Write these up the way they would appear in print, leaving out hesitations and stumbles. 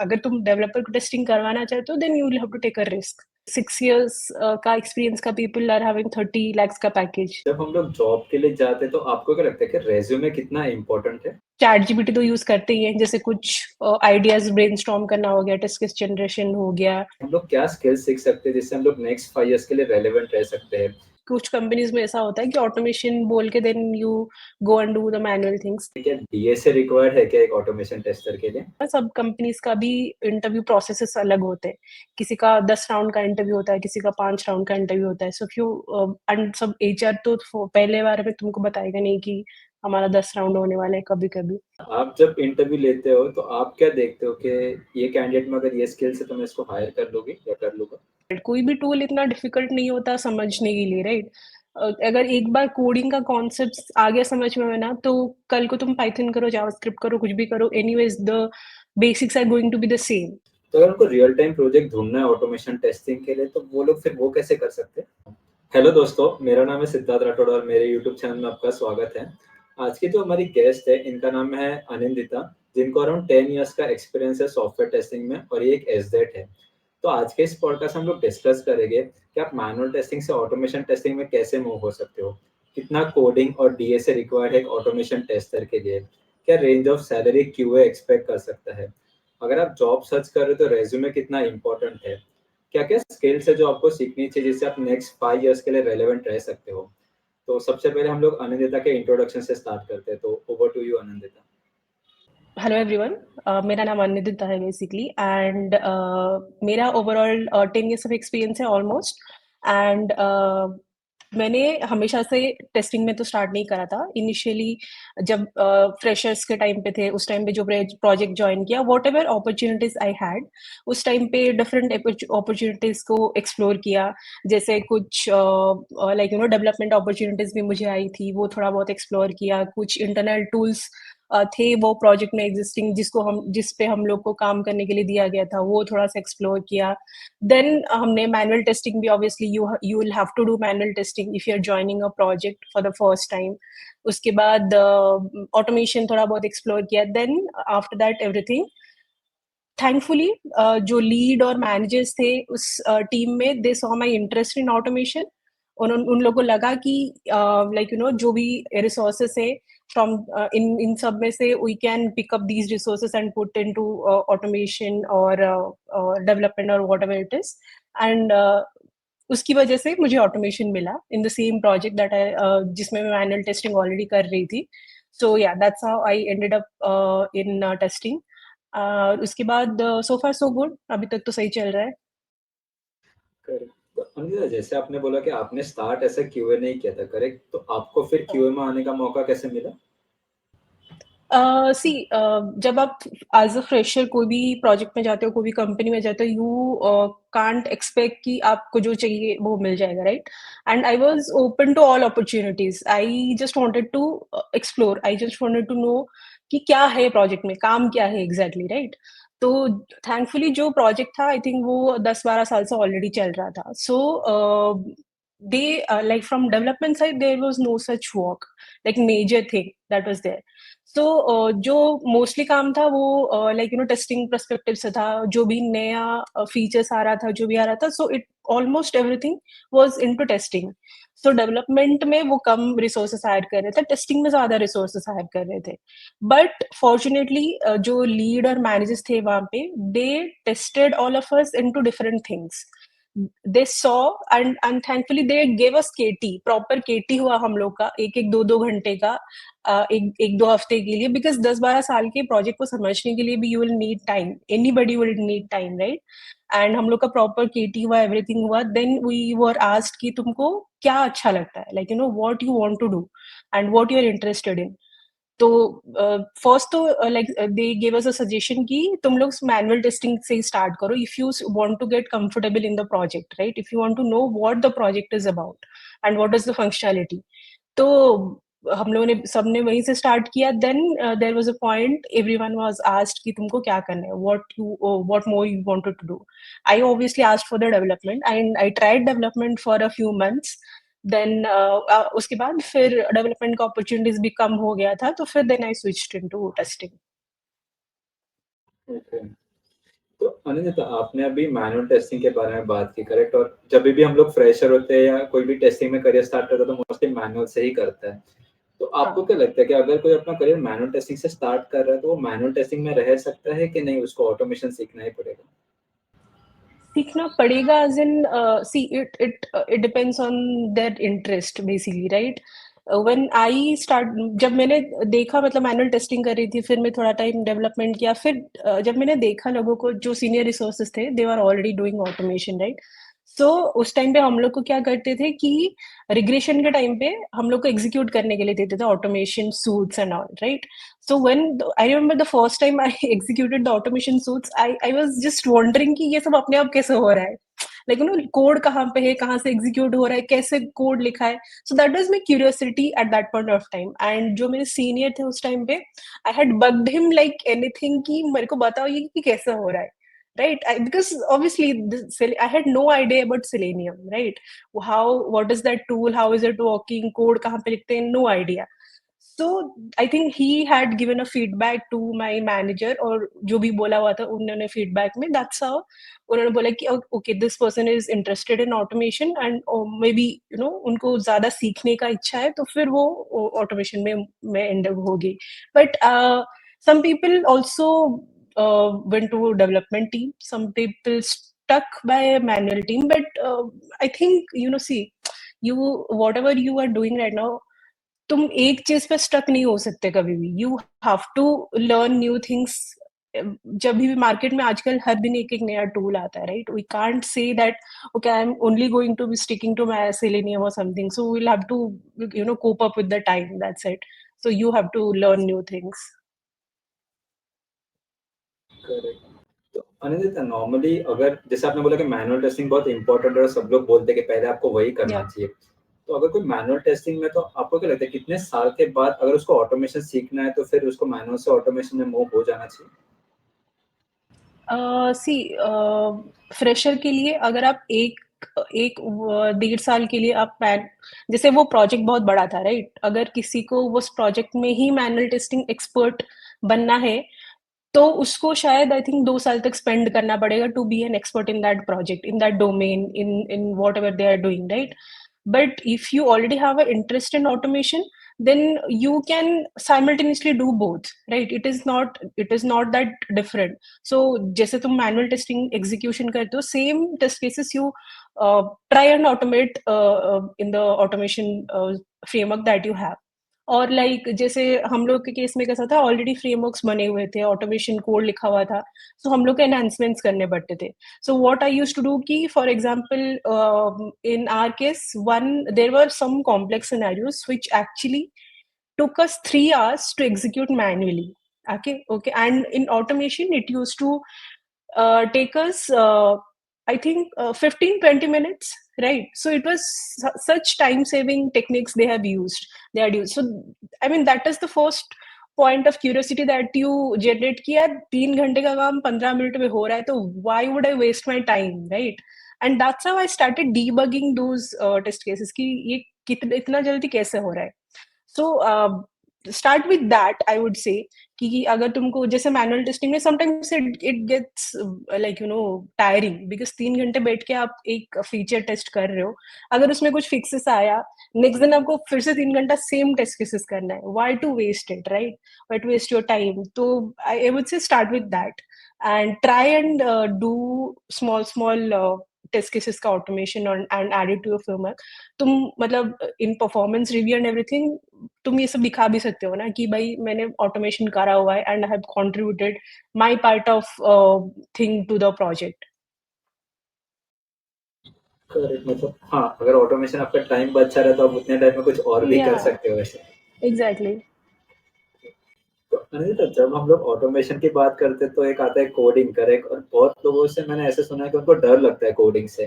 अगर तुम डेवलपर को टेस्टिंग करवाना चाहते हो then you will have to take a risk. 6 years का एक्सपीरियंस का पीपल आर हैविंग 30 lakhs का पैकेज। जब हम लोग जॉब के लिए जाते हैं तो आपको क्या लगता है कि रेज्यूमे कितना इम्पोर्टेंट है? चैट जीपीटी तो यूज करते ही हैं, जैसे कुछ आइडियाज ब्रेनस्टॉर्म करना हो गया, टेस्ट केस जनरेशन हो गया। हम लोग क्या स्किल्स सीख सकते हैं जिससे हम लोग नेक्स्ट 5 years के लिए रेलेवेंट रह सकते हैं? कुछ कंपनीज में ऐसा होता है कि ऑटोमेशन बोल के then you go and do the manual things. क्या डीएसए रिक्वायर्ड है क्या एक ऑटोमेशन टेस्टर के लिए? सब कंपनीज का भी इंटरव्यू प्रोसेसेस अलग होते हैं। किसी का 10 राउंड का इंटरव्यू होता है, किसी का 5 राउंड का इंटरव्यू होता है। सो एंड सब एचआर तो पहले बार में तुमको बताएगा नहीं कि हमारा 10 राउंड होने वाला है कभी कभी। आप जब इंटरव्यू लेते हो तो आप क्या देखते हो कि ये कैंडिडेट में अगर ये स्किल्स है तो मैं इसको हायर कर लूंगी या कर लूंगा? कोई भी टूल इतना डिफिकल्ट नहीं होता समझने के लिए, राइट? अगर एक बार कोडिंग का कॉन्सेप्ट आ गया समझ में ना, तो कल को तुम पाइथन करो, जावास्क्रिप्ट करो, कुछ भी करो, anyways the basics are going to be the same. तो अगर उनको रियल टाइम प्रोजेक्ट ढूंढना है ऑटोमेशन टेस्टिंग के लिए तो वो लोग फिर वो कैसे कर सकते हैं? हेलो दोस्तों, मेरा नाम है सिद्धार्थ राठौड़ और मेरे यूट्यूब चैनल में आपका स्वागत है। आज की जो हमारी गेस्ट है इनका नाम है अनिंदिता, जिनको अराउंड 10 years का एक्सपीरियंस है सॉफ्टवेयर टेस्टिंग में और ये एक एसडेट है। तो आज के इस पॉडकास्ट हम लोग डिस्कस करेंगे कि आप मैनुअल टेस्टिंग से ऑटोमेशन टेस्टिंग में कैसे मूव हो सकते हो, कितना कोडिंग और डीएसए रिक्वायर्ड है एक ऑटोमेशन टेस्टर के लिए, क्या range of salary QA expect कर सकता है, अगर आप जॉब सर्च कर रहे हो तो रेज्यूमे कितना इंपॉर्टेंट है, क्या क्या स्किल्स है जो आपको सीखनी चाहिए जिससे आप नेक्स्ट 5 years के लिए रेलेवेंट रह सकते हो। तो सबसे पहले हम लोग अनिंदिता के इंट्रोडक्शन से स्टार्ट करते हैं, तो over to you Anindita. Hello everyone, मेरा नाम अनिंदिता है बेसिकली, एंड मेरा ओवरऑल 10 years ऑफ एक्सपीरियंस है ऑलमोस्ट। एंड मैंने हमेशा से टेस्टिंग में तो स्टार्ट नहीं करा था। इनिशियली जब फ्रेशर्स के टाइम पे थे, उस टाइम पे जो प्रोजेक्ट ज्वाइन किया, what ever opportunities I had, उस टाइम पे डिफरेंट अपॉर्चुनिटीज को एक्सप्लोर किया। जैसे कुछ लाइक डेवलपमेंट अपॉर्चुनिटीज भी मुझे आई थी, वो थोड़ा बहुत एक्सप्लोर किया। कुछ इंटरनल टूल्स थे वो प्रोजेक्ट में एग्जिस्टिंग, जिस पे हम लोग को काम करने के लिए दिया गया था, वो थोड़ा सा एक्सप्लोर किया। देन हमने मैनुअल टेस्टिंग भी, obviously you will have to do manual testing if you are joining a project for the first time. उसके बाद ऑटोमेशन थोड़ा बहुत एक्सप्लोर किया। Then after that everything, thankfully जो लीड और मैनेजर्स थे उस टीम में, they saw my interest in automation. उन लोगों को लगा कि जो भी रिसोर्सेस है फ्रॉम इन सब में से we can pick up these resources and put into automation और डेवलपमेंट और व्हाटएवर इट इज। एंड उसकी वजह से मुझे ऑटोमेशन मिला in the same project that I, जिसमें मैं मैनुअल टेस्टिंग ऑलरेडी कर रही थी। सो या that's how I ended up in testing. उसके बाद सो फार सो गुड, अभी तक तो सही चल रहा है। करेक्ट। तो अनिंदिता, जैसे आपने बोला कि आपने स्टार्ट ऐसा क्यूए नहीं किया था, करेक्ट? तो आपको फिर क्यूए में आने का मौका कैसे मिला? सी जब आप एज अ फ्रेशर कोई भी प्रोजेक्ट में जाते हो, कोई भी कंपनी में जाते हो, यू कांट एक्सपेक्ट कि आपको जो चाहिए वो मिल जाएगा, right? And I was open to all opportunities. I just wanted to explore, I just wanted to know कि क्या है प्रोजेक्ट में, काम क्या है एग्जैक्टली, राइट? तो थैंकफुली जो प्रोजेक्ट था, आई थिंक वो 10-12 साल से ऑलरेडी चल रहा था। So they like from development side there was no such work, like major thing that was there. So जो मोस्टली काम था वो टेस्टिंग पर्सपेक्टिव से था। जो भी नया फीचर्स आ रहा था, जो भी आ रहा था, so it almost everything was into testing. So development में वो कम रिसोर्सेस हायर कर रहे थे, टेस्टिंग में ज्यादा रिसोर्सेस हायर कर रहे थे। बट फॉर्चुनेटली जो लीड और मैनेजर्स थे वहां पे, they tested all of us into different things. They saw and thankfully they gave us KT, proper KT हुआ हम लोग का, एक एक दो दो घंटे का, एक एक दो हफ्ते के लिए। बिकॉज 10-12 साल के प्रोजेक्ट को समझने के लिए भी you will need time, anybody will need time, right? And हम लोग का प्रॉपर केटी हुआ, एवरीथिंग हुआ। देन वी वर आस्क्ड कि तुमको क्या अच्छा लगता है, like what you want to do and what you are interested in. तो फर्स्ट तो like they give us a suggestion कि तुम लोग मैनुअल टेस्टिंग से ही स्टार्ट करो if you want to get comfortable in the project, right? If you want to know what the project is about and what is the functionality. तो हम लोगों ने सबने वहीं से स्टार्ट किया। Then there was a point, everyone was asked कि तुमको क्या करना है, what more you wanted to do. I obviously asked for the development and I tried development for a few months. देन उसके बाद फिर डेवलपमेंट का अपॉर्चुनिटीज भी कम हो गया था, तो फिर then I switched into testing. Okay. Anil, आपने अभी मैनुअल टेस्टिंग के बारे में बात की, करेक्ट? और जब भी हम लोग फ्रेशर होते हैं या कोई भी टेस्टिंग में करियर स्टार्ट करता है तो मोस्टली मैनुअल से ही करता है। तो आपको हाँ। क्या लगता है कि अगर कोई अपना करियर मैनुअल टेस्टिंग से स्टार्ट कर रहा है तो वो मैनुअल टेस्टिंग में रह सकता है कि नहीं, उसको ऑटोमेशन सीखना ही पड़ेगा? सीखना पड़ेगा as in see it depends on their interest basically, right? When I start, जब मैंने देखा, मतलब मैनुअल टेस्टिंग कर रही थी, फिर मैं थोड़ा टाइम डेवलपमेंट किया, फिर जब मैंने देखा लोगों को, जो सीनियर रिसोर्सेज थे, they are already doing automation, right? So उस टाइम पे हम लोग को क्या करते थे कि रिग्रेशन के टाइम पे हम लोग को एग्जीक्यूट करने के लिए देते थे automation suits and all, right? So I remember the first time I executed the automation suits, I was just wondering कि ये सब अपने आप कैसे हो रहा है, like कोड कहाँ पे है, कहाँ से एग्जीक्यूट हो रहा है, कैसे कोड लिखा है. So that was my curiosity at that point of time. And जो मेरे सीनियर थे उस टाइम पे, I had bugged him like anything कि मेरे को बताओ ये कि कैसे हो रहा है, right? Because obviously I had no idea about Selenium, right? What is that tool, how is it working, code कहाँ पे लिखते हैं, no idea. So I think he had given a feedback to my manager, और जो भी बोला हुआ था उन्होंने feedback में, that's how उन्होंने बोला कि okay, this person is interested in automation and maybe उनको ज़्यादा सीखने का इच्छा है, तो फिर वो automation में end up होगी. But some people also went to development team, some people stuck by a manual team, but I think see, whatever you are doing right now, तुम एक चीज पे स्टक नहीं हो सकते कभी भी. You have to learn new things. जब भी मार्केट में आजकल हर दिन एक एक नया टूल आता है, right? We can't say that okay, I am only going to be sticking to my Selenium और something. So we will have to cope up with the time, that's it. So you have to learn new things. Correct. तो Anil, normally अगर जैसे आपने बोला कि manual testing बहुत important है और सब लोग बोलते हैं कि पहले आपको वही करना या चाहिए, तो अगर कोई मैनुअल टेस्टिंग में, तो आपको क्या लगता है कितने साल के बाद अगर उसको ऑटोमेशन सीखना है तो फिर उसको मैनुअल से ऑटोमेशन में मूव हो जाना चाहिए? सी, फ्रेशर के लिए अगर आप एक एक 1.5 साल के लिए आप जैसे वो प्रोजेक्ट बहुत बड़ा था, राइट? अगर किसी को उस प्रोजेक्ट में ही मैनुअल टेस्टिंग एक्सपर्ट बनना है, तो उसको शायद आई थिंक 2 साल तक स्पेंड करना पड़ेगा to be an expert in that project, in that domain, in whatever they are doing, right? But if you already have an interest in automation, then you can simultaneously do both, right? It is not that different. So जैसे तुम manual testing execution करते हो, same test cases you try and automate in the automation framework that you have. और like जैसे हम लोग के case में कैसा था, ऑलरेडी फ्रेमवर्क्स बने हुए थे, ऑटोमेशन कोड लिखा हुआ था, सो हम लोग को एनहांसमेंट्स करने पड़ते थे. So what I used to do key, for example, in our case, there were some complex scenarios which actually took us 3 hours to execute manually. Okay, and in automation, it used to take us, I think, 15-20 minutes, right? So it was such time-saving techniques they have used. They had used. So I mean, that is the first point of curiosity that you generate कि यार 3 घंटे का काम 15 minute में हो रहा है, तो why would I waste my time, right? And that's how I started debugging those test cases कि ये कितना इतना जल्दी कैसे हो रहा है. So start with that, I would say, कि अगर तुमको जैसे मैनुअल टेस्टिंग में sometimes it gets like tiring, because 3 घंटे बैठ के आप एक फीचर टेस्ट कर रहे हो. अगर उसमें कुछ फिक्सेस आया, नेक्स्ट दिन आपको फिर से 3 घंटा सेम टेस्ट केसेस करना है. Why to waste it, right? Why to waste your time? तो I would say start with that and try and do small test cases का automation and add it to your framework. तुम मतलब इन performance review and everything तुम ये सब दिखा भी सकते हो ना कि भाई मैंने ऑटोमेशन करा हुआ है and I have contributed my part of thing to the project. Correct, मतलब हाँ, अगर ऑटोमेशन आपका टाइम बचा रहा है तो आप उतने टाइम में कुछ और भी या कर सकते हो वैसे। एग्जैक्टली. तो अनिल, तो जब हम लोग ऑटोमेशन की बात करते हैं तो एक आता है कोडिंग, करेक्ट? और बहुत लोगों से मैंने ऐसे सुना है कि उनको डर लगता है कोडिंग से।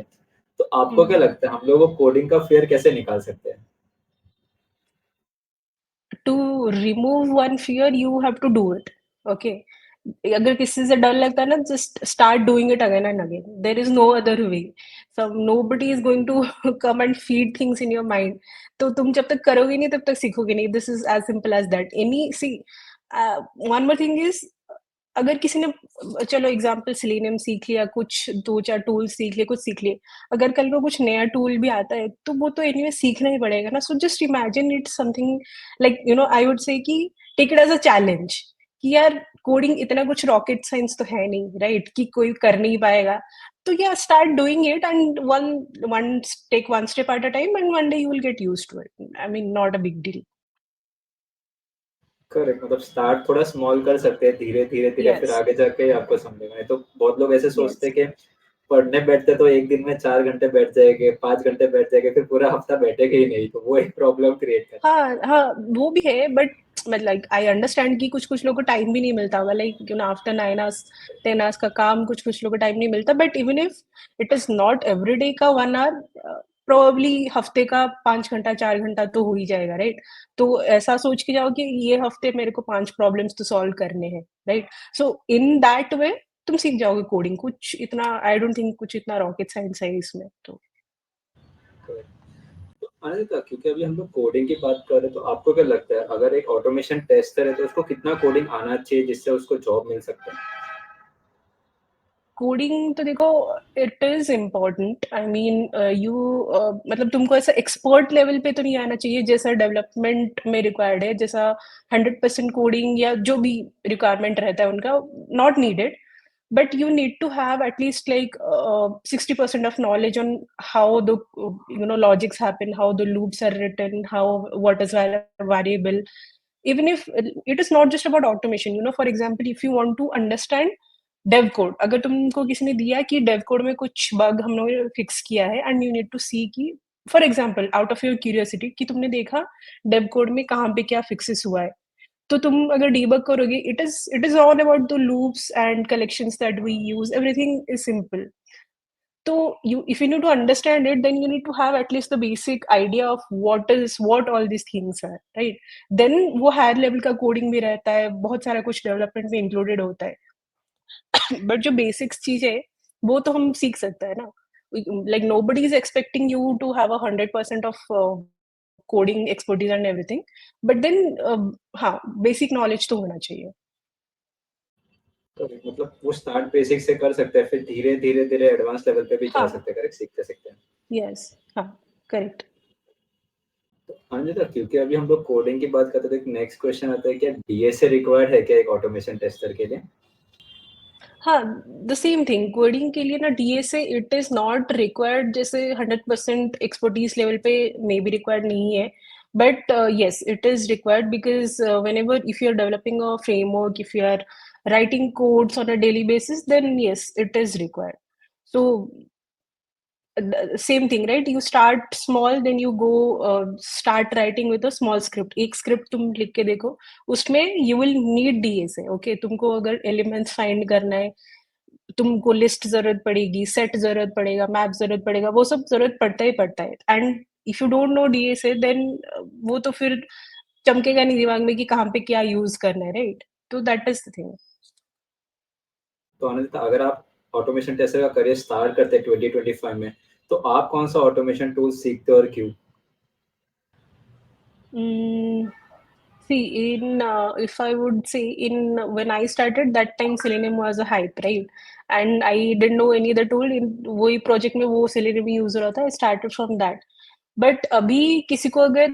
तो आपको क्या लगता है हम लोग कोडिंग का फियर कैसे निकाल सकते हैं? To remove one fear you have to do it. Okay, अगर किसी से डर लगता है ना, just start doing it again and again. There is no other way. सब nobody is going to come and feed things in your mind. तो तुम जब तक करोगे नहीं तब तक सीखोगे नहीं. This is as simple as that. Any see, one more thing is अगर किसी ने चलो एग्जांपल सेलेनियम सीख लिया, कुछ 2-4 टूल्स सीख लिए, कुछ सीख लिए। अगर कल को कुछ नया टूल भी आता है, तो वो तो एनीवे सीखना ही पड़ेगा ना। So just imagine it's something like I would say कि take it as a challenge कि यार कोडिंग इतना कुछ रॉकेट साइंस तो है नहीं, राइट? कि कोई कर नहीं पाएगा। तो या start doing it and one one take one step at a time and one day you will get used to it. I mean not a big deal. Correct, मतलब स्टार्ट थोड़ा स्मॉल कर सकते हैं, धीरे धीरे धीरे, फिर यस, आगे जाके आपको समझेगा। नहीं तो बहुत लोग ऐसे सोचते यस। हैं कि पढ़ने बैठते तो एक दिन में 4 घंटे बैठ जाएंगे, 5 घंटे बैठ जाएंगे, फिर पूरा हफ्ता बैठेंगे ही नहीं, तो वो एक प्रॉब्लम क्रिएट करता हाँ, हाँ, वो भी है बट मतलब आई अंडरस्टैंड कि कुछ-कुछ लोगों को टाइम भी नहीं मिलता होगा लाइक आफ्टर 9 आवर्स 10 आवर्स का काम कुछ-कुछ लोगों को टाइम नहीं मिलता but even if it is not everyday का 1 आवर प्रोबेबली हफ्ते का 5 घंटा 4 घंटा तो हो ही जाएगा, राइट? तो ऐसा सोच के जाओ कि ये हफ्ते मेरे को 5 प्रॉब्लम्स तो सॉल्व करने हैं, right? So in that way तुम सीख जाओगे कोडिंग। कुछ इतना आई डोंट थिंक कुछ इतना रॉकेट साइंस है इसमें तो। है। तो अनिता, क्योंकि अभी हम लोग कोडिंग की बात कर रहे हैं, तो आपको क्या लगता है अगर एक ऑटोमेशन टेस्टर है तो उसको कितना कोडिंग आना चाहिए जिससे उसको जॉब मिल सकता है? कोडिंग तो देखो it is important. I mean you मतलब तुमको ऐसा एक्सपर्ट लेवल पे तो नहीं आना चाहिए जैसा डेवलपमेंट में रिक्वायर्ड है, जैसा 100% कोडिंग या जो भी रिक्वायरमेंट रहता है उनका, not needed. But you need to have at least like 60% of knowledge on how the logics happen, how the loops are written, how what is variable. Even if it is not just about automation, for example, if you want to understand dev code, अगर तुमको किसी ने दिया कि Dave code में कुछ bug हम लोगों ने फिक्स किया है एंड यू नीड टू सी कि for example out of your curiosity कि तुमने देखा डेव कोड में कहाँ पे क्या फिक्सेस हुआ है, तो तुम अगर डीबग करोगे it is all about the loops and collections that we use, everything is simple. तो you if you need to understand it then you need to have at least the basic idea of what all these things are, right? then वो higher level का coding भी रहता है, बहुत सारा कुछ development में इंक्लूडेड होता है। बट जो बेसिक्स चीज है वो तो हम सीख सकते हैं ना। Like nobody is expecting you to have a 100% of coding expertise and everything, but then हाँ बेसिक नॉलेज तो होना चाहिए। तो मतलब वो स्टार्ट बेसिक से कर सकते हैं, फिर धीरे धीरे धीरे एडवांस लेवल पे भी जा हाँ, सकते हैं, करेक्ट, सीखते सीखते हैं। यस, हाँ, करेक्ट। तो अनिता, क्योंकि अभी हम लोग कोडिंग की बात करते हैं तो एक नेक्स्ट क्वेश्चन आता है, क्या डीएसए रिक्वायर्ड है क्या एक ऑटोमेशन टेस्टर के लिए? हाँ, द सेम थिंग कोडिंग के लिए ना DSA it is not required, जैसे 100% एक्सपर्टीज लेवल पे मे बी रिक्वायर्ड नहीं है, but yes it is required because whenever if you are developing a framework, if you are writing codes on a daily basis, then yes it is required. So same thing, right? You start small, then you go start writing with a small script. एक script तुम लिख के देखो, उसमें you will need DSA, okay? तुमको अगर elements find करना है, तुमको लिस्ट जरूरत पड़ेगी, सेट जरूरत पड़ेगा, मैप जरूरत पड़ेगा, वो सब जरूरत पड़ता ही पड़ता है। And if you don't know DSA then वो तो फिर चमकेगा नहीं दिमाग में कि कहाँ पे क्या यूज करना है, राइट? तो दैट इज द थिंग। तो अनिता, अगर आप ऑटोमेशन टेस्टर का करियर स्टार्ट करते हैं 2025 में, तो आप कौन सा ऑटोमेशन टूल सीखते हो और क्यों? See, if I would say, in when I started, that time Selenium was a hype, right? And I didn't know any other tool. In वही project में वो Selenium use हो रहा था. I started from that. But अभी किसी को अगर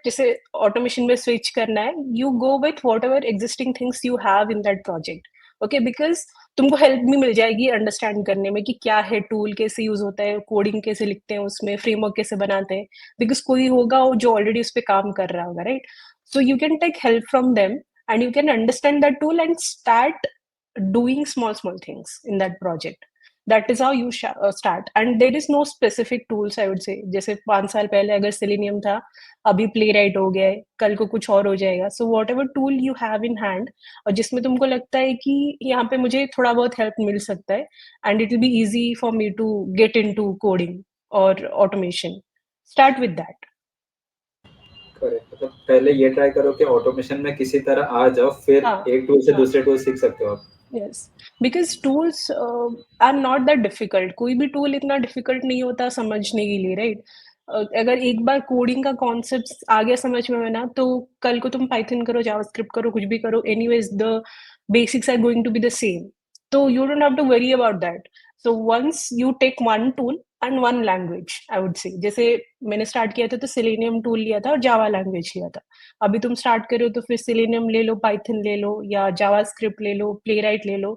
जैसे automation में switch करना है, you go with whatever existing things you have in that project. Okay, because तुमको हेल्प भी मिल जाएगी अंडरस्टैंड करने में कि क्या है टूल, कैसे यूज होता है, कोडिंग कैसे लिखते हैं, उसमें फ्रेमवर्क कैसे बनाते हैं, बिकॉज कोई होगा जो ऑलरेडी उस पर काम कर रहा होगा, right? So you can take help from them and you can understand that tool and start doing small things in that project. That is how you start. And there is no specific tools, I would say. जैसे 5 साल पहले अगर Selenium था, अभी Playwright हो गया है, कल को कुछ और हो जाएगा. So whatever tool you have in hand और जिसमें तुमको लगता है कि यहाँ पे मुझे थोड़ा बहुत हेल्प मिल सकता है and it will be easy for me to get into coding or automation. Start with that. Correct, मतलब पहले ये ट्राई करो कि ऑटोमेशन में किसी तरह आ जाओ, फिर हाँ, एक टूल से हाँ. दूसरे टूल सीख सकते हो आप। Yes, because tools are not that difficult. कोई भी टूल इतना डिफिकल्ट नहीं होता समझने के लिए, राइट? अगर एक बार कोडिंग का कॉन्सेप्ट आ गया समझ में ना, तो कल को तुम पाइथन करो, जावास्क्रिप्ट करो, कुछ भी करो, anyways the basics are going to be the same. So you don't have to worry about that. So once you take one tool and one language, I would say, जैसे मैंने start किया था तो Selenium tool लिया था और Java language लिया था. अभी तुम स्टार्ट करो तो फिर Selenium ले लो, Python ले लो या JavaScript ले लो, Playwright ले लो.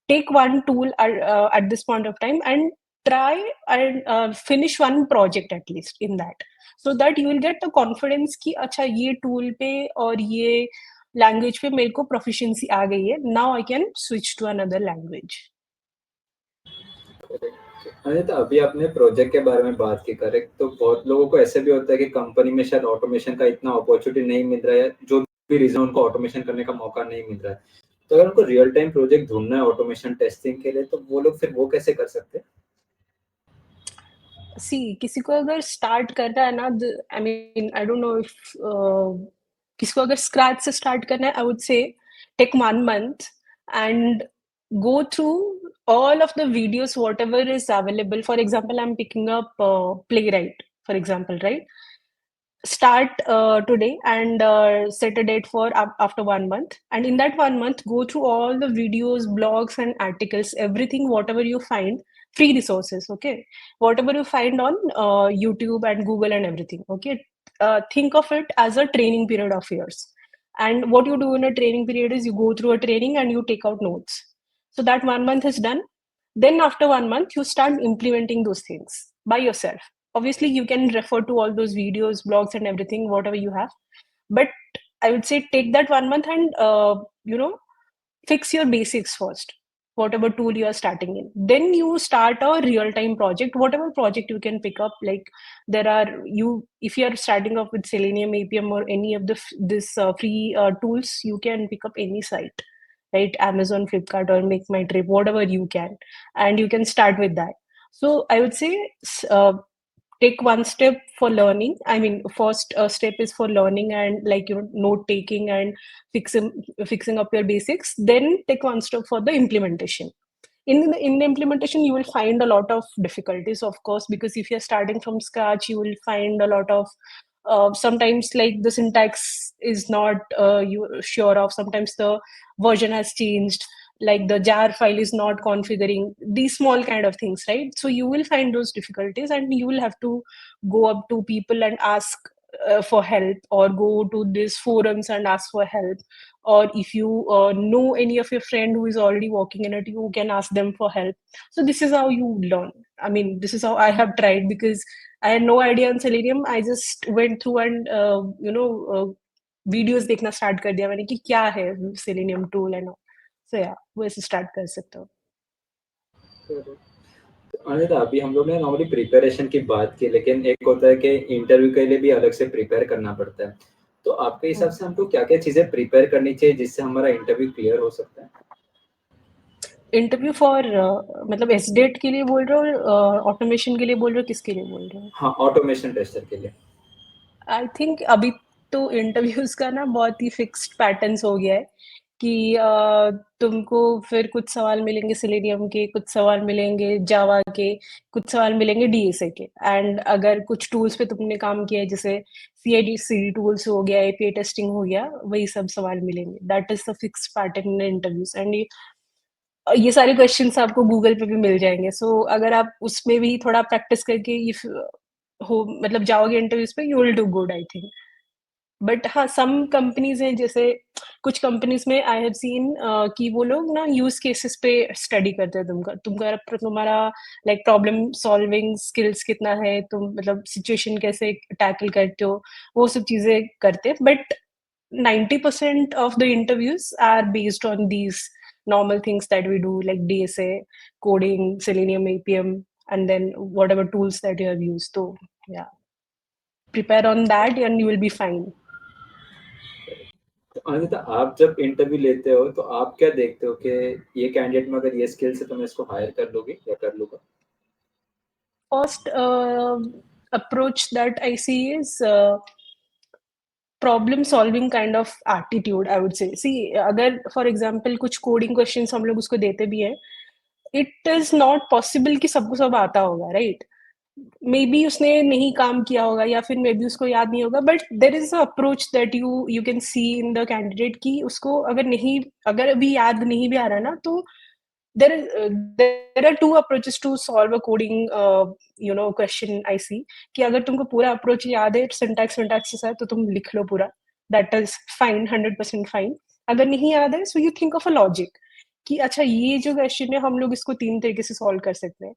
Take one tool at this point of time and try and finish one project at least in that, so that you will get the confidence कि अच्छा ये tool पे और ये language पे मेरे को proficiency आ गई है. Now I can switch to another language. अरे तो अभी आपने प्रोजेक्ट के बारे में बात की, करेक्ट। तो बहुत लोगों को ऐसे भी होता है कि कंपनी में शायद ऑटोमेशन का इतना अपॉर्चुनिटी नहीं मिल रहा है, जो भी रीजन उनको ऑटोमेशन करने का मौका नहीं मिल रहा है। तो अगर उनको रियल टाइम प्रोजेक्ट ढूंढना है ऑटोमेशन टेस्टिंग के लिए, तो वो लोग फिर वो कैसे कर सकते हैं? See, किसी को अगर स्टार्ट करना है ना, I mean I don't know if किसी को अगर स्क्रैच से स्टार्ट करना है, I would say take 1 month and go through all of the videos whatever is available. For example, I'm picking up Playwright, for example, right? Start today and set a date for after 1 month, and in that 1 month go through all the videos, blogs and articles, everything whatever you find, free resources, okay, whatever you find on YouTube and Google and everything, okay. Think of it as a training period of yours, and what you do in a training period is you go through a training and you take out notes. So that 1 month is done. Then after 1 month you start implementing those things by yourself. Obviously you can refer to all those videos, blogs and everything whatever you have, but I would say take that 1 month and fix your basics first, whatever tool you are starting in. Then you start a real time project, whatever project you can pick up. Like there are, you if you are starting off with Selenium, APM or any of the this free tools, you can pick up any site, right? Amazon, Flipkart or Make My Trip, whatever you can, and you can start with that. So I would say take one step for learning. I mean, first step is for learning and like note taking and fixing up your basics. Then take one step for the implementation. In the implementation you will find a lot of difficulties, of course, because if you're starting from scratch you will find a lot of sometimes like the syntax is not you sure of, sometimes the version has changed, like the jar file is not configuring, these small kind of things, right? So you will find those difficulties and you will have to go up to people and ask for help, or go to these forums and ask for help, or if you know any of your friend who is already working in it, you can ask them for help. So this is how you learn. I mean, this is how I have tried, because I had no idea on Selenium. I just went through and videos देखना start कर दिया मैंने कि क्या है Selenium tool and all. So yeah, वो ऐसे start कर सकते हो. अनिता, अभी हम लोग ने नॉर्मली प्रिपरेशन की बात की, लेकिन एक होता है कि इंटरव्यू के लिए भी अलग से प्रिपेयर करना पड़ता है। तो आपके हिसाब से हमको क्या-क्या चीजें प्रिपेयर करनी चाहिए जिससे हमारा इंटरव्यू क्लियर हो सकता है? इंटरव्यू फॉर मतलब एसडेट के लिए बोल रहे हो, ऑटोमेशन के लिए बोल रहे हो, किसके लिए बोल रहे हो? हाँ, ऑटोमेशन टेस्टर के लिए। आई थिंक अभी तो इंटरव्यूज का ना बहुत ही फिक्स्ड पैटर्न्स हो गया है कि तुमको फिर कुछ सवाल मिलेंगे सिलेनियम के, कुछ सवाल मिलेंगे जावा के, कुछ सवाल मिलेंगे डीएसए के, एंड अगर कुछ टूल्स पे तुमने काम किया है जैसे CI/CD टूल्स हो गया, एपीआई टेस्टिंग हो गया, वही सब सवाल मिलेंगे. That is the fixed pattern in interviews, and ये सारे क्वेश्चंस आपको गूगल पे भी मिल जाएंगे. सो अगर आप उसमें भी थोड़ा प्रैक्टिस करके इफ हो मतलब जाओगे इंटरव्यूज पे, you will do good I think. But हाँ, सम कंपनीज हैं, जैसे कुछ कंपनीज में आई हैव सीन कि वो लोग ना यूज केसेस पे स्टडी करते हैं तुम्हारा लाइक प्रॉब्लम सॉल्विंग स्किल्स कितना है, तुम मतलब सिचुएशन कैसे टैकल करते हो, वो सब चीजें करते हैं. But 90% of the interviews are based on these normal things that we do, like DSA, coding, Selenium, APM, and then whatever tools that you have used. So yeah, prepare on that and you will be fine. तो अनिता, आप जब interview लेते हो तो आप क्या देखते हो कि ये कैंडिडेट में अगर ये स्किल्स है तो मैं इसको हायर कर लूँगी या कर लूँगा? First approach that I see is problem solving kind of attitude, I would say. See, अगर फॉर एग्जांपल कुछ कोडिंग क्वेश्चंस हम लोग उसको देते भी हैं, इट इज नॉट पॉसिबल कि सबको सब आता होगा, राइट? मे बी उसने नहीं काम किया होगा या फिर मे बी उसको याद नहीं होगा, but there is a approach that you can see in the candidate कि उसको अगर अभी याद नहीं भी आ रहा ना, तो there is there are two approaches to solve a coding question I see, कि अगर तुमको पूरा अप्रोच याद है सिंटैक्स सिंटैक्स के साथ तो तुम लिख लो पूरा, दैट इज फाइन, 100% फाइन. अगर नहीं याद है, so you think of a logic कि अच्छा ये जो क्वेश्चन है हम लोग इसको 3 तरीके से सॉल्व कर सकते हैं.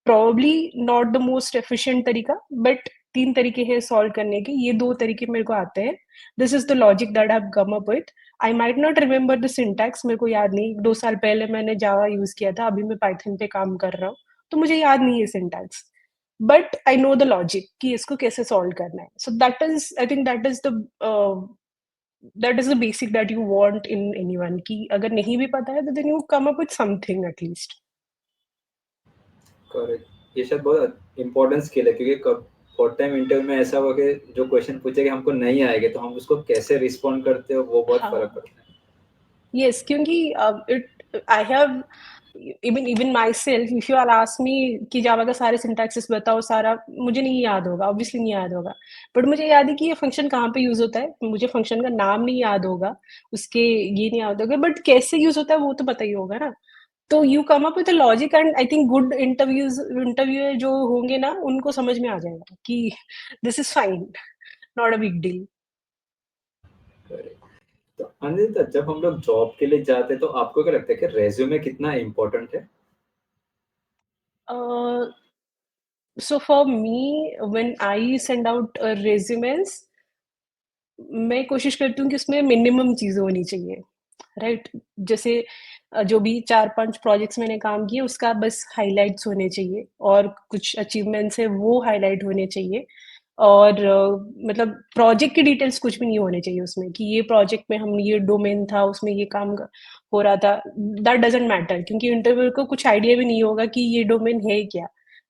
Probably not the most efficient तरीका, बट 3 तरीके हैं सॉल्व करने के, ये 2 तरीके मेरे को आते हैं. This is the logic that I have come up with. I might not remember the syntax, मेरे को याद नहीं, 2 साल पहले मैंने जावा यूज किया था, अभी मैं पाइथन पे काम कर रहा हूँ, तो मुझे याद नहीं है syntax, but I know the logic कि इसको कैसे सॉल्व करना है. So that is, I think that is the basic that you want in anyone, कि अगर नहीं भी पता है तो then you come up with something at least. Correct, ये शायद बहुत इंपॉर्टेंट स्किल है, क्योंकि कब बहुत टाइम इंटरव्यू में ऐसा हुआ कि जो क्वेश्चन पूछे कि हमको नहीं आएंगे तो हम उसको कैसे रिस्पॉन्ड करते हो वो बहुत फर्क हाँ, पड़ता है. yes, क्योंकि it I have even myself, if you all ask me कि जावा का सारे सिंटैक्सेस बताओ, सारा मुझे नहीं याद होगा, ऑब्वियसली नहीं याद होगा, बट मुझे याद है कि ये फंक्शन कहाँ पे यूज होता है. मुझे फंक्शन का नाम नहीं याद होगा, उसके ये नहीं याद होगा, बट कैसे यूज होता है वो तो पता ही होगा ना. तो you come up with a logic, and I think good interview जो होंगे ना उनको समझ में आ जाएगा कि this is fine, not a big deal. Correct. तो अनिता, जब हम लोग जॉब के लिए जाते हैं तो आपको क्या लगता है कि रेज्यूमे कितना इम्पोर्टेंट है? So for me, when I send out resumes, मैं कोशिश करती हूँ कि उसमें मिनिमम चीज़ें होनी चाहिए, राइट? जैसे जो भी 4-5 प्रोजेक्ट्स मैंने काम किए उसका बस हाइलाइट्स होने चाहिए, और कुछ अचीवमेंट्स है वो हाइलाइट होने चाहिए, और मतलब प्रोजेक्ट की डिटेल्स कुछ भी नहीं होने चाहिए उसमें कि ये प्रोजेक्ट में हम ये डोमेन था उसमें ये काम हो रहा था. दैट डजेंट मैटर, क्योंकि इंटरव्यू को कुछ आइडिया भी नहीं होगा कि ये डोमेन है क्या,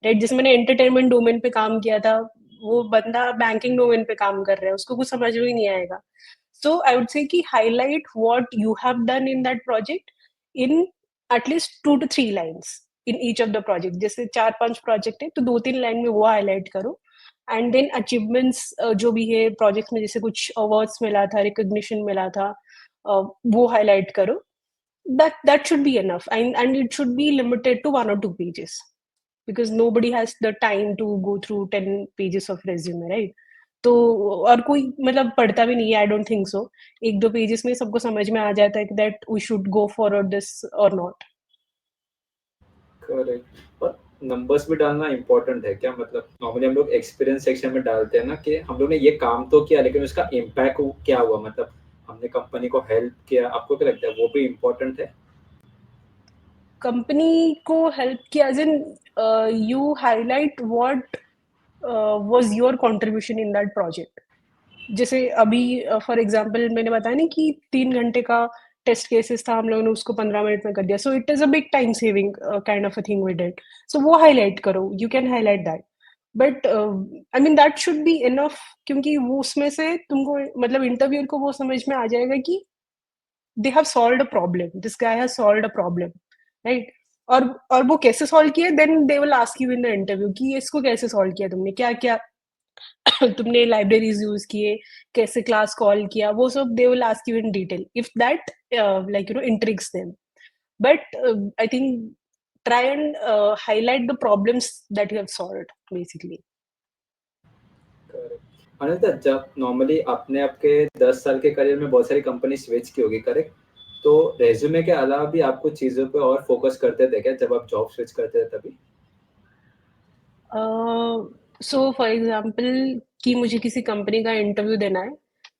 राइट? जैसे मैंने एंटरटेनमेंट डोमेन पे काम किया था, वो बंदा बैंकिंग डोमेन पे काम कर रहा है, उसको कुछ समझ में ही नहीं आएगा. सो आई वुड से कि highlight what you have done in that project in at least 2 to 3 lines in each of the project. जैसे 4-5 प्रोजेक्ट है तो 2-3 लाइन में वो हाईलाइट करो. एंड देन अचीवमेंट्स जो भी है प्रोजेक्ट में, जैसे कुछ अवार्ड्स मिला था, रिकॉग्निशन मिला था, वो हाईलाइट करो. That should be enough, and it should be limited to 1 or 2 pages, because nobody has the time to go through 10 pages of resume, right? तो और कोई मतलब पढ़ता भी नहीं है, I don't think so. 1-2 pages में सबको समझ में आ जाता है कि that we should go forward this और नॉट. करेक्ट. और नंबर्स भी डालना इम्पोर्टेंट है क्या? मतलब नॉर्मली हम लोग एक्सपीरियंस सेक्शन में डालते हैं ना कि हम लोग ने ये काम तो किया लेकिन उसका इम्पैक्ट क्या हुआ, मतलब हमने कंपनी को हेल्प किया. आपको क्या लगता है वो भी इम्पोर्टेंट है? कंपनी को हेल्प किया, as in you highlight what was your contribution in that project. जैसे अभी फॉर एग्जांपल मैंने बताया नहीं कि 3 घंटे का टेस्ट केसेस था, हम लोगों ने उसको 15 मिनट में कर दिया, so it is a big time saving kind of a thing we did. सो वो हाईलाइट करो, you can highlight that, but I mean that should be enough, क्योंकि वो उसमें से तुमको मतलब इंटरव्यूअर को वो समझ में आ जाएगा कि they have solved a problem, this guy has solved a problem, right? और वो कैसे सॉल्व किया, then they will ask you in the interview कि इसको कैसे सॉल्व किया तुमने, क्या क्या तुमने लाइब्रेरीज यूज किए, कैसे क्लास कॉल किया, वो सब they will ask you in detail if that like intrigues them. But I think try and highlight the problems that you have solved basically. Correct. Anita, जब नॉर्मली आपने आपके 10 साल के करियर में बहुत सारी कंपनी स्विच की होगी, करेक्ट? तो रेज्यूमे के अलावा भी आप कुछ चीज़ों पे और फोकस करते थे क्या जब आप जॉब स्विच करते थे तभी? सो फॉर एग्जांपल कि मुझे किसी कंपनी का इंटरव्यू देना है,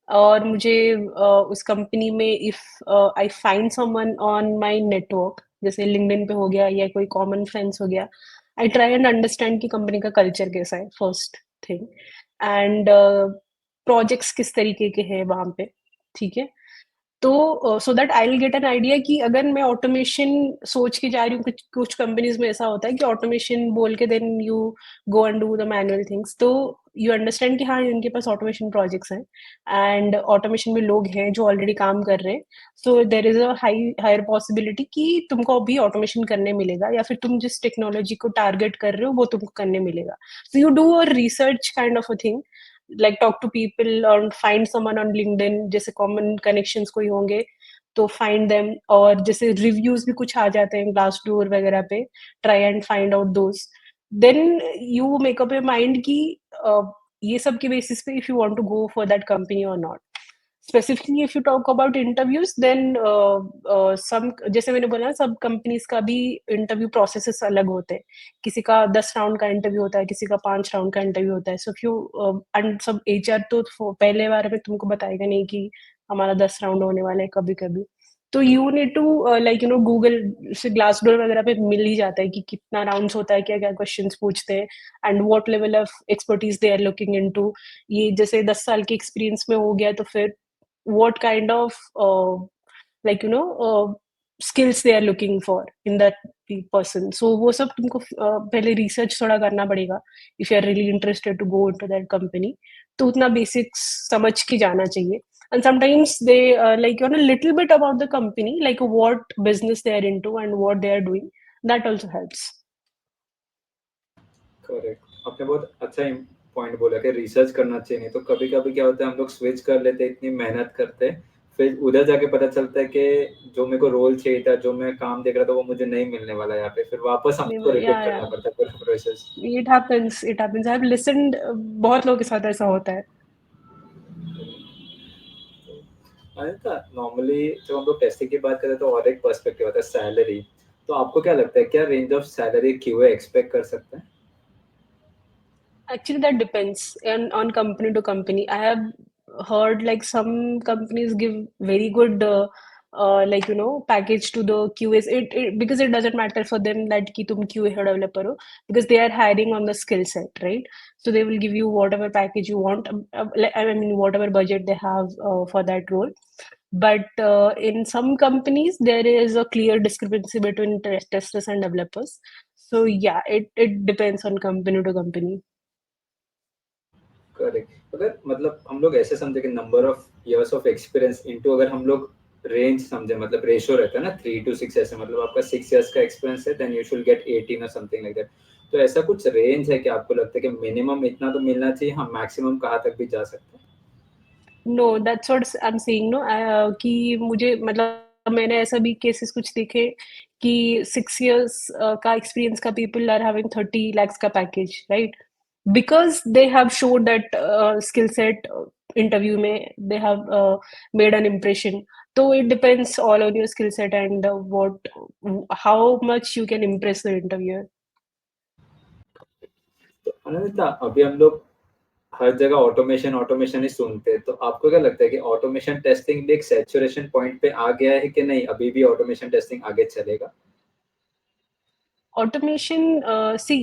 और मुझे उस कंपनी में if I find someone on my network, जैसे लिंक्डइन पे हो गया या कोई कॉमन फ्रेंड्स हो गया, आई ट्राई एंड अंडरस्टैंड कि कंपनी का कल्चर कैसा है, फर्स्ट थिंग. एंड प्रोजेक्ट्स किस तरीके के हैं वहाँ पे, ठीक है? तो सो that I will get an idea कि अगर मैं ऑटोमेशन सोच के जा रही हूँ, कुछ कुछ कंपनीज में ऐसा होता है कि ऑटोमेशन बोल के then you go and do the manual things. तो यू अंडरस्टैंड कि हाँ इनके पास ऑटोमेशन प्रोजेक्ट्स हैं एंड ऑटोमेशन में लोग हैं जो ऑलरेडी काम कर रहे हैं, so there is a higher possibility कि तुमको अभी ऑटोमेशन करने मिलेगा या फिर तुम जिस टेक्नोलॉजी को टारगेट कर रहे हो वो तुमको करने मिलेगा. So you do a research kind of a thing, like talk to people और फाइंड समवन ऑन लिंक्डइन, जैसे कॉमन कनेक्शंस कोई होंगे तो फाइंड देम, और जैसे रिव्यूज भी कुछ आ जाते हैं ग्लासडोर वगैरह पे, try and find out those. Then you make up your mind कि ये सब के बेसिस पे if you want to go for that company और not. Specifically if you talk about interviews then some, जैसे मैंने बोला सब कंपनीज का भी इंटरव्यू प्रोसेसेस अलग होते हैं. किसी का 10 राउंड का इंटरव्यू होता है, किसी का 5 राउंड का इंटरव्यू होता है. सो इफ यू एंड सब एचआर तो पहले बार में तुमको बताएगा नहीं कि हमारा 10 राउंड होने वाला है कभी कभी. तो you need to like Google से ग्लासडोर वगैरह पे मिल ही जाता है कि कितना राउंड्स होता है, क्या क्या क्वेश्चंस पूछते हैं and what level of expertise they are looking into. ये जैसे 10 साल के एक्सपीरियंस में हो गया तो फिर what kind of like skills they are looking for in that person. So वो सब तुमको पहले research थोड़ा करना पड़ेगा if you are really interested to go into that company. तो उतना basics समझ के जाना चाहिए. And sometimes they like a little bit about the company, like what business they are into and what they are doing. That also helps. Correct, आपने बहुत अच्छा point बोला कि रिसर्च करना चाहिए. नहीं तो कभी कभी क्या होता है, हम लोग स्विच कर लेते हैं, इतनी मेहनत करते हैं, फिर उधर जाके पता चलता है कि जो मेरे को रोल चाहिए था, जो मैं काम देख रहा था, वो मुझे नहीं मिलने वाला यहाँ पे, फिर वापस हमको रिपीट Yeah, करना yeah. पड़ता है पूरा process. It happens. It happens. I've listened. बहुत लोगों के साथ ऐसा होता है. अनिता, नॉर्मली जब हम लोग टेस्टिंग की बात करते हैं तो और एक पर्सपेक्टिव आता है सैलरी. तो आपको क्या लगता है, क्या range of salary QA expect कर सकते हैं? Actually, that depends on company to company. I have heard like some companies give very good package to the QAs. It because it doesn't matter for them that ki tum QA ho developer ho, because they are hiring on the skill set, right? So they will give you whatever package you want. I mean whatever budget they have for that role. But in some companies there is a clear discrepancy between testers and developers. So yeah, it depends on company to company. Correct. अगर मतलब हम लोग ऐसे समझे कि number of years of experience into, अगर हम लोग रेंज समझे, मतलब रेशियो रहता है ना 3 to 6, ऐसे मतलब आपका 6 इयर्स का एक्सपीरियंस है देन यू शुड गेट 18 और समथिंग लाइक दैट. तो ऐसा कुछ रेंज है कि आपको लगता है कि मिनिमम इतना तो मिलना चाहिए, हम मैक्सिमम कहाँ तक भी जा सकते हैं? No that's what I am saying. No कि मुझे मतलब मैंने ऐसा भी केसेस कुछ देखे कि 6 years का एक्सपीरियंस का पीपल आर हैविंग 30 lakhs का package, right? Because they have shown that skill set interview में, they have made an impression. तो it depends all on your skill set and what, how much you can impress the interviewer. तो अनंता, अभी हम लोग हर जगह automation automation ही सुनते हैं, तो आपको क्या लगता है कि ऑटोमेशन टेस्टिंग भी एक सैचुरेशन पॉइंट पे आ गया है कि नहीं, अभी भी ऑटोमेशन टेस्टिंग आगे चलेगा? ऑटोमेशन सी,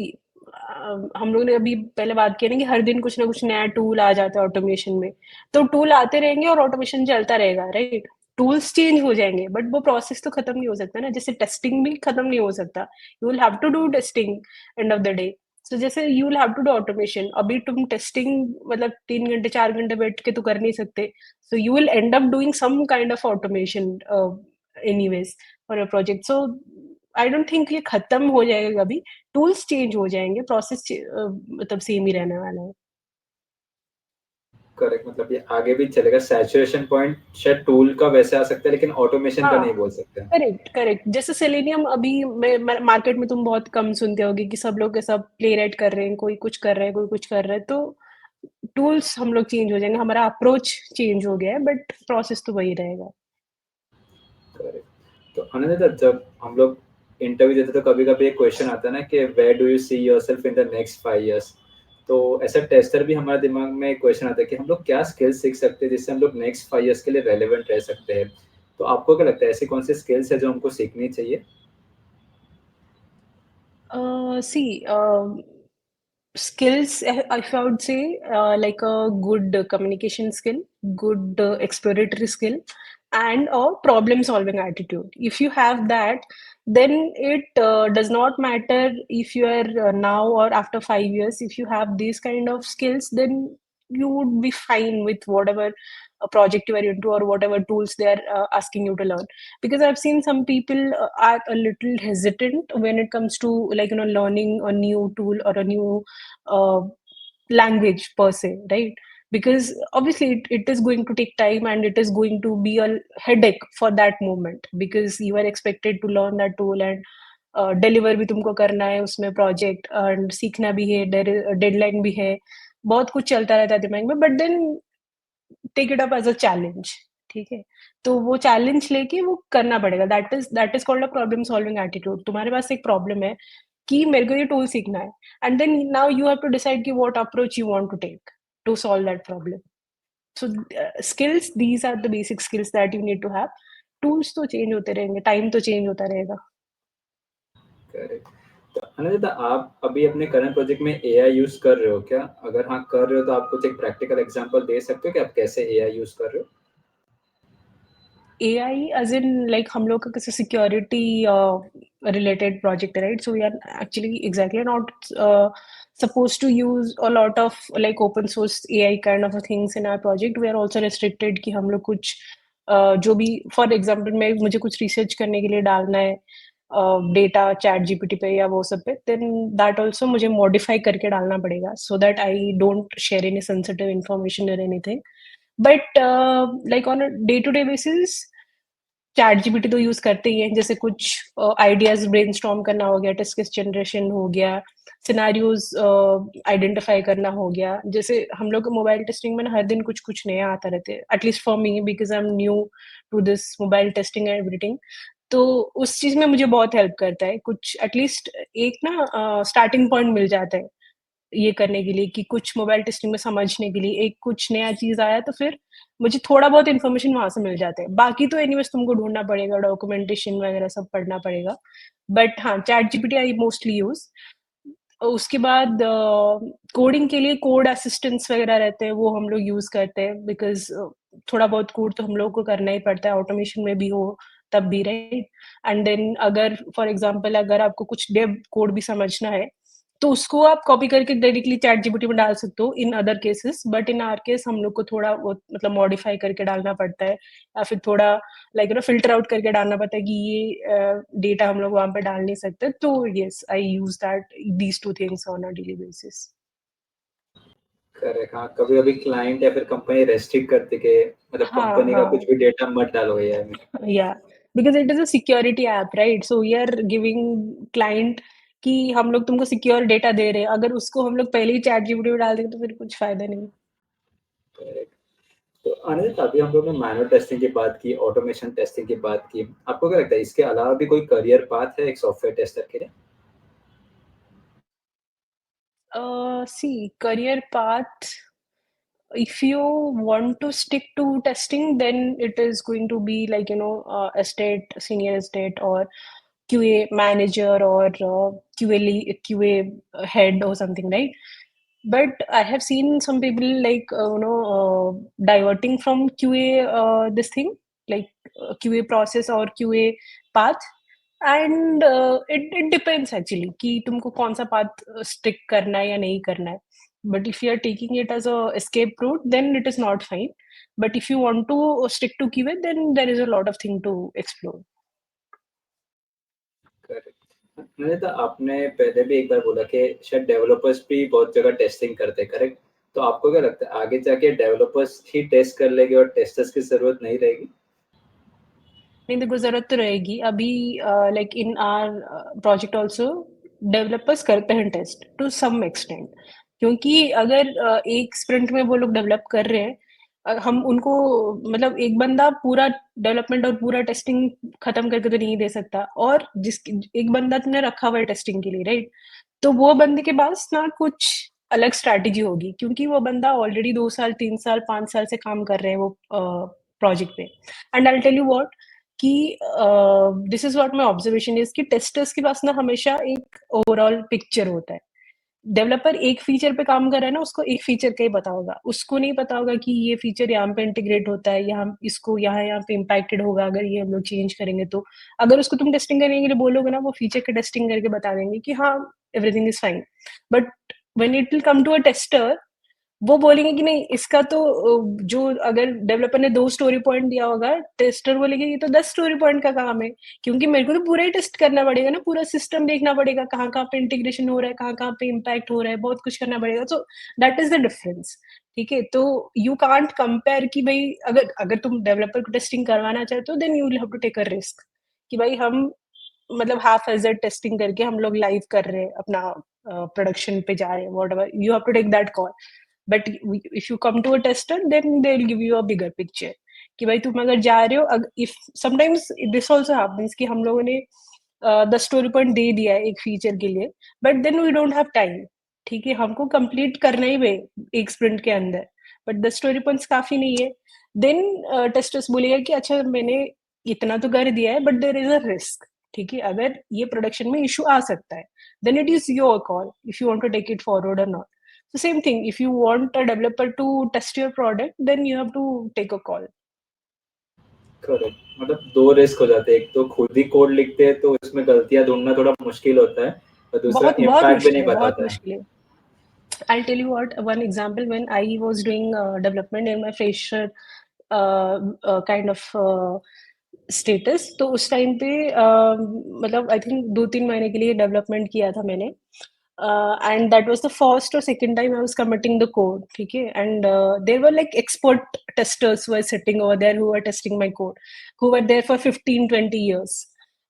हम लोगों ने अभी पहले बात की ना कि हर दिन कुछ ना कुछ नया टूल आ जाता है ऑटोमेशन में. तो टूल आते रहेंगे और ऑटोमेशन चलता रहेगा, राइट? टूल्स चेंज हो जाएंगे बट वो प्रोसेस तो खत्म नहीं हो सकता ना, जैसे टेस्टिंग भी खत्म नहीं हो सकता. You will have to do testing end of the day. So जैसे you will have to do automation, अभी तुम टेस्टिंग मतलब 3 घंटे 4 घंटे बैठ के तो कर नहीं सकते. So you will end up doing some kind of automation anyways for a project. So I don't think ये खत्म हो जाएगा कभी. टूल्स चेंज हो जाएंगे, प्रोसेस मतलब सेम ही रहने वाला है. करेक्ट, मतलब ये आगे भी चलेगा. सैचुरेशन पॉइंट शायद टूल का वैसे आ सकता है, लेकिन ऑटोमेशन का हाँ, नहीं बोल सकते. Correct correct. जैसे सेलेनियम अभी मार्केट में तुम बहुत कम सुनते होगे कि सब लोग के सब प्ले राइट कर रहे हैं, कोई कुछ कर रहा है कोई कुछ कर रहा है. तो टूल्स हम लोग चेंज हो जाएंगे, हमारा अप्रोच चेंज हो गया है बट प्रोसेस तो वही रहेगा. करेक्ट. तो अनंत, जब हम लोग इंटरव्यू देते तो कभी कभी एक क्वेश्चन आता है ना कि where do you see yourself in the next 5 years. तो ऐसा टेस्टर भी हमारे दिमाग में एक क्वेश्चन आता है कि हम लोग क्या स्किल्स सीख सकते हैं जिससे हम लोग नेक्स्ट 5 years के लिए रेलिवेंट रह सकते हैं. तो आपको क्या लगता है, ऐसी कौन सी स्किल्स है जो हमको सीखनी चाहिए? See, skills, if I would say, like a good communication skill, good exploratory skill, and a problem solving attitude. If you have that, then it does not matter if you are now or after 5 years. If you have these kind of skills, then you would be fine with whatever project you are into or whatever tools they are asking you to learn. Because I've seen some people are a little hesitant when it comes to, like, learning a new tool or a new uh, language per se, right? Because obviously it is going to take time and it is going to be a headache for that moment, because you are expected to learn that tool and deliver भी तुमको करना है उसमें project, and सीखना भी है, deadline भी है, बहुत कुछ चलता रहता है दिमाग में, but then take it up as a challenge. ठीक है, तो वो चैलेंज लेके वो करना पड़ेगा। That is called a problem solving attitude. तुम्हारे पास एक प्रॉब्लम है कि मेरे को ये टूल सीखना है, and then now you have to decide कि what approach you want to take to solve that problem. So skills, these are the basic skills that you need to have. Tools तो change होते रहेंगे, time तो change होता रहेगा। Correct. तो अनिता, आप अभी अपने करंट प्रोजेक्ट में एआई यूज कर रहे हो क्या? अगर हाँ कर रहे हो तो आप कुछ एक प्रैक्टिकल एग्जांपल दे सकते हो कि आप कैसे एआई यूज कर रहे हो? एआई एज इन लाइक हम लोग का कैसे security related project, right? So we are actually exactly not supposed to use a lot of like open source AI kind of things in our project. We are also restricted कि हम लोग कुछ जो भी, फॉर एग्जाम्पल मैं, मुझे कुछ research करने के लिए डालना है डेटा चैट जीपीटी पे या वो सब पे, देन दैट ऑल्सो मुझे मॉडिफाई करके डालना पड़ेगा, so that I don't share any sensitive information और anything. But like on a day to day basis ChatGPT तो यूज करते ही हैं, जैसे कुछ आइडियाज ब्रेनस्टॉर्म करना हो गया, टेस्ट केस जनरेशन हो गया, सिनारियोज आइडेंटिफाई करना हो गया। जैसे हम लोग मोबाइल टेस्टिंग में ना हर दिन कुछ कुछ नया आता रहते हैं, at least for me, because I am new to this mobile testing and everything. तो उस चीज में मुझे बहुत हेल्प करता है, कुछ एटलीस्ट एक ना स्टार्टिंग पॉइंट मिल जाता है ये करने के लिए, कि कुछ मोबाइल टेस्टिंग में समझने के लिए एक कुछ नया चीज़ आया, तो फिर मुझे थोड़ा बहुत इन्फॉर्मेशन वहाँ से मिल जाता है। बाकी तो एनीवेज़ तुमको ढूँढना पड़ेगा, डॉक्यूमेंटेशन वगैरह सब पढ़ना पड़ेगा। बट हाँ, chat GPT I mostly use. उसके बाद कोडिंग के लिए कोड असिस्टेंट्स वगैरह रहते हैं, वो हम लोग यूज़ करते हैं, बिकॉज़ थोड़ा बहुत कोड तो हम लोग को करना ही पड़ता है, ऑटोमेशन में भी हो तब भी, राइट? एंड देन अगर फॉर एग्ज़ाम्पल अगर आपको कुछ डेव कोड भी समझना है, तो उसको आप कॉपी करके डायरेक्टली चैट जीपीटी में डाल सकते हो in other cases. But in our case हम लोग को थोड़ा वो मतलब मॉडिफाई करके डालना पड़ता है, या फिर थोड़ा लाइक फिल्टर आउट करके डालना पड़ता है कि ये डेटा हम लोग वहां पे डाल नहीं सकते। तो yes, I use that these two things on a daily basis. Correct. हाँ, कभी-कभी क्लाइंट या फिर कंपनी रेस्ट्रिक्ट करती कि मतलब हाँ कंपनी का कुछ हाँ, भी डेटा मत डालो एआई में। या because it is a security app, right? So we are giving client कि हम लोग तुमको सिक्योर डेटा दे रहे हैं, अगर उसको हम लोग पहले ही चैट जीपीटी में डाल देंगे तो फिर कुछ फायदा नहीं। करेक्ट। तो अनिल, अभी हम लोग ने मैनुअल टेस्टिंग की बात की, ऑटोमेशन टेस्टिंग की बात की। आपको क्या लगता है इसके अलावा भी कोई करियर पाथ है एक सॉफ्टवेयर टेस्टर के लिए? See, career path, if you want to stick to testing, then it is going to be like, estate, senior estate, or QA manager, or QA head or something, right? But I have seen some people like, diverting from QA, this thing, like QA process or QA path. And it depends actually कि तुमको कौन सा path stick करना है या नहीं करना है। But if you are taking it as a escape route, then it is not fine. But if you want to stick to keyway, then there is a lot of thing to explore. Correct. मैंने तो आपने पहले भी एक बार बोला कि शायद developers भी बहुत जगह टेस्टिंग करते हैं, करेक्ट? तो आपको क्या लगता है आगे जाके डेवलपर्स ही टेस्ट कर लेंगे और टेस्टर्स की ज़रूरत नहीं रहेगी? नहीं, देखो जरूरत तो रहेगी अभी। Like in are project also developers करते हैं टेस्ट टू सम एक्सटेंट, क्योंकि अगर एक स्प्रिंट में वो लोग डेवलप कर रहे हैं, हम उनको मतलब एक बंदा पूरा डेवलपमेंट और पूरा टेस्टिंग खत्म करके तो नहीं दे सकता, और जिस एक बंदा तुमने रखा हुआ है टेस्टिंग के लिए, राइट? तो वो बंदे के पास ना कुछ अलग स्ट्रैटेजी होगी, क्योंकि वो बंदा ऑलरेडी 2 साल 3 साल 5 साल से काम कर रहे हैं वो प्रोजेक्ट पे। And I tell you what कि this is what my observation is कि टेस्टर्स के पास ना हमेशा एक ओवरऑल पिक्चर होता है। डेवलपर एक फीचर पे काम कर रहा है ना, उसको एक फीचर का ही पता होगा, उसको नहीं पता होगा कि ये फीचर यहाँ पे इंटीग्रेट होता है, यहाँ इसको यहाँ पे इम्पैक्टेड होगा अगर ये हम लोग चेंज करेंगे तो। अगर उसको तुम टेस्टिंग करने के लिए बोलोगे ना, वो फीचर के टेस्टिंग करके बता देंगे कि हाँ everything is fine, but when it will come to a tester, वो बोलेंगे कि नहीं इसका तो जो अगर डेवलपर ने 2 स्टोरी पॉइंट दिया होगा, टेस्टर बोलेंगे ये तो 10 स्टोरी पॉइंट का काम है, क्योंकि मेरे को तो पूरा ही टेस्ट करना पड़ेगा ना, पूरा सिस्टम देखना पड़ेगा, कहाँ-कहाँ पे इंटीग्रेशन हो रहा है, कहाँ-कहाँ पे इम्पैक्ट हो रहा है, बहुत कुछ करना पड़ेगा। So that is the difference, ठीक है? तो यू कांट कंपेयर कि भई अगर अगर तुम डेवलपर को टेस्टिंग करवाना चाहते हो, then you will have to take a risk कि भाई हम मतलब हाफ एज़र्ड टेस्टिंग करके हम लोग लाइव कर रहे हैं, अपना प्रोडक्शन पे जा रहे हैं, whatever, you have to take that call. But if you come to a tester, then they will give you a bigger picture कि भाई तुम अगर जा रहे हो, if sometimes this also happens कि हम लोगों ने 10 स्टोरी पॉइंट दे दिया है एक फीचर के लिए, but then we don't have time, ठीक है? हमको कंप्लीट करना ही है एक स्प्रिंट के अंदर, बट 10 स्टोरी पॉइंट्स काफी नहीं है। देन टेस्टर्स बोलेगा कि अच्छा मैंने इतना तो कर दिया है, but there is a risk, ठीक है? अगर ये प्रोडक्शन में इशू आ सकता है, then it is your call if you want to take it forward और not. So same thing, if you want a developer to test your product, then you have to take a call. Correct, मतलब दो risk हो जाते हैं, एक तो खुद ही code लिखते हैं तो उसमें गलतियां ढूंढना थोड़ा मुश्किल होता है, और दूसरा बहुत बहुत इम्पैक्ट भी मुश्किल नहीं है, बहुत बताता है। मुश्किल है। I'll tell you what, one example, when I was doing development in my fresher kind of status, तो उस टाइम पे मतलब आई थिंक 2-3 महीने के लिए डेवलपमेंट किया था मैंने, and that was the first और second time I was committing the code, ठीक है? And there were like expert testers were sitting over there who were testing my code, who were there for 15-20 years,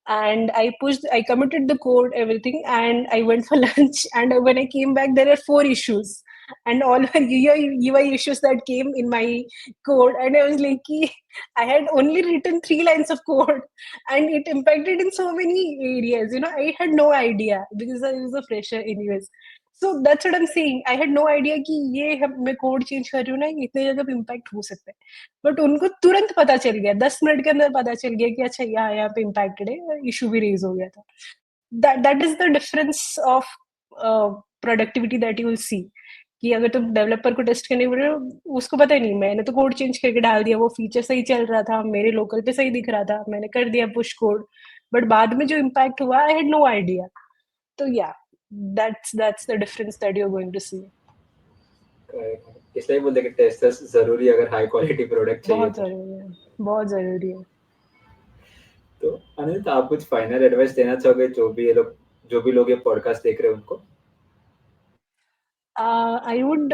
and I committed the code, everything, and I went for lunch. And when I came back, there are 4 issues, and all were UI issues that came in my code. And I was like, I had only written 3 lines of code, and it impacted in so many areas. I had no idea because I was a fresher, anyways. So that's what I'm saying. I had no idea कि मैं code change कर रही हूँ ना, इतने जगह पे impact हो सकता है, बट उनको तुरंत पता चल गया, 10 मिनट के अंदर पता चल गया कि अच्छा यहाँ पे इम्पैक्टेड है, इशू भी रेज हो गया था। That is the difference of productivity that you will see, कि अगर तुम डेवलपर को टेस्ट करने बोल रहे हो, उसको पता ही नहीं, मैंने तो कोड चेंज करके डाल दिया, वो फीचर सही चल रहा था, मेरे लोकल पे सही दिख रहा था, मैंने कर दिया पुश कोड, बट बाद में जो इम्पैक्ट हुआ, आई हैड नो आइडिया। तो या that's the difference that you are going to see. इसलिए बोलते हैं कि टेस्टर्स जरूरी है अगर हाई क्वालिटी प्रोडक्ट चाहिए बहुत तो। जरूरी है, बहुत जरूरी है। तो अनिल, आप कुछ फाइनल एडवाइस देना चाहोगे जो भी लोग ये पॉडकास्ट देख रहे हैं उनको? I would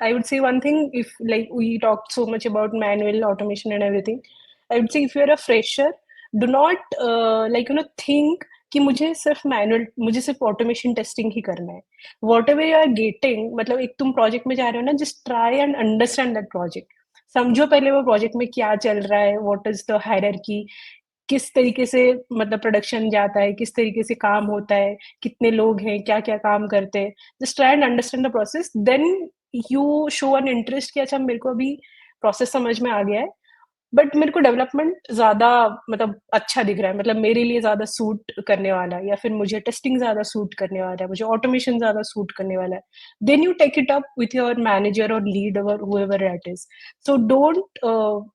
I would say one thing. If like we talked so much about manual automation and everything, I would say if you're a fresher, do not think कि मुझे सिर्फ ऑटोमेशन टेस्टिंग ही करना है। Whatever you are getting, मतलब एक तुम project में जा रहे हो ना, just try and understand that project. समझो पहले वो प्रोजेक्ट में क्या चल रहा है, व्हाट इज द हायरार्की, किस तरीके से मतलब प्रोडक्शन जाता है, किस तरीके से काम होता है, कितने लोग हैं, क्या क्या काम करते हैं। Just try and understand the process, then you show an interest कि अच्छा मेरे को अभी प्रोसेस समझ में आ गया है, बट मेरे को डेवलपमेंट ज्यादा मतलब अच्छा दिख रहा है, मतलब मेरे लिए ज्यादा सूट करने वाला है, या फिर मुझे टेस्टिंग ज्यादा सूट करने वाला है, मुझे ऑटोमेशन ज्यादा सूट करने वाला है, then you take it up with your manager और लीड और whoever it is. So don't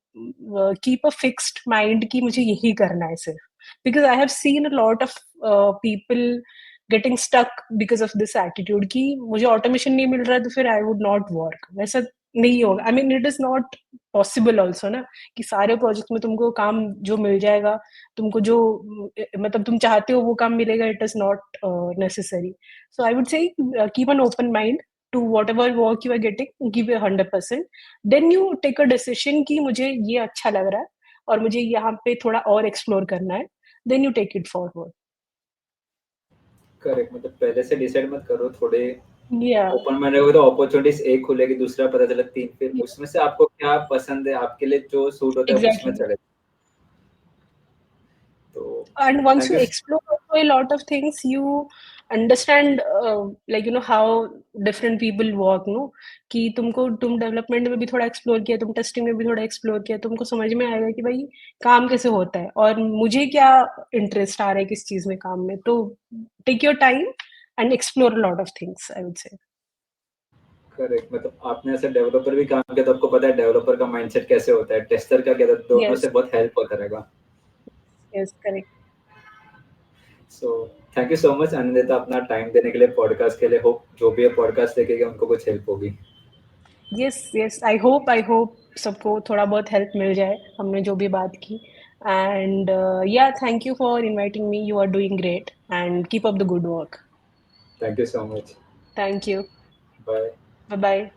keep a fixed mind कि मुझे यही करना है सिर्फ, because I have seen a lot of people getting stuck because of this attitude कि मुझे ऑटोमेशन नहीं मिल रहा है तो फिर आई वुड नॉट वर्क। वैसा नहीं होगा, I mean it is not possible also ना, कि सारे प्रोजेक्ट में तुमको काम जो मिल जाएगा, तुमको जो मतलब तुम चाहते हो वो काम मिलेगा, it is not necessary. So I would से keep an open mind to whatever work you are getting, give it 100%, then you take a decision कि मुझे ये अच्छा लग रहा है और मुझे यहाँ पे थोड़ा और एक्सप्लोर करना है, then you take it forward. Correct, मतलब पहले से डिसाइड मत करो, थोड़े Yeah, ओपन माइंड रहोगे तो अपॉर्चुनिटीज एक खुलेगी, दूसरा पता चला, तीन, फिर yeah, उसमें से आपको क्या पसंद है, आपके लिए जो सूट होता है उसमें exactly. चले। तो And once thank you you. explore also a lot of things, you understand how different people work, no, कि तुम डेवलपमेंट में भी थोड़ा एक्सप्लोर किया, तुम टेस्टिंग में भी थोड़ा एक्सप्लोर किया, तुमको समझ में आएगा कि भाई काम कैसे होता है और मुझे क्या इंटरेस्ट आ रहा है किस चीज में काम में। तो take your time, and explore a lot of things, I would say. Correct, मतलब आपने ऐसे डेवलपर भी काम किया तो आपको पता है डेवलपर का माइंडसेट कैसे होता है, टेस्टर का क्या, दोनों Yes, से बहुत हेल्प होता रहेगा। yes, correct. So thank you so much Anindita अपना टाइम देने के लिए पॉडकास्ट के लिए। होप जो भी है पॉडकास्ट देखेगा उनको कुछ हेल्प होगी। Yes, yes, I hope सबको थोड़ा बहुत हेल्प मिल जाए हमने जो भी बात की। एंड या thank you for inviting me, you are doing great and keep up the good work. Thank you so much. Thank you. Bye. Bye bye.